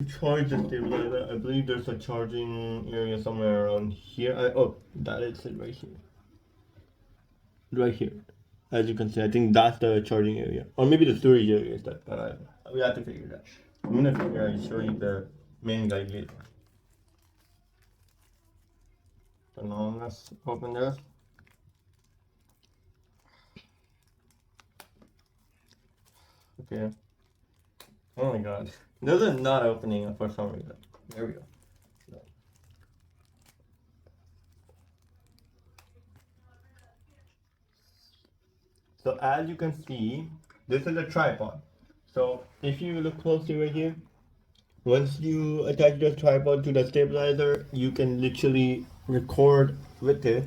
charge the stabilizer, I believe there's a charging area somewhere around here. Oh, that is it right here. Right here. As you can see, I think that's the charging area. Or maybe the storage area is that, but we have to figure it out. I'm gonna figure out, show you the main guide later. So now let's open this. Okay. Oh my god. This is not opening for some reason. There we go. So as you can see, this is a tripod. So if you look closely right here, once you attach the tripod to the stabilizer, you can literally record with it.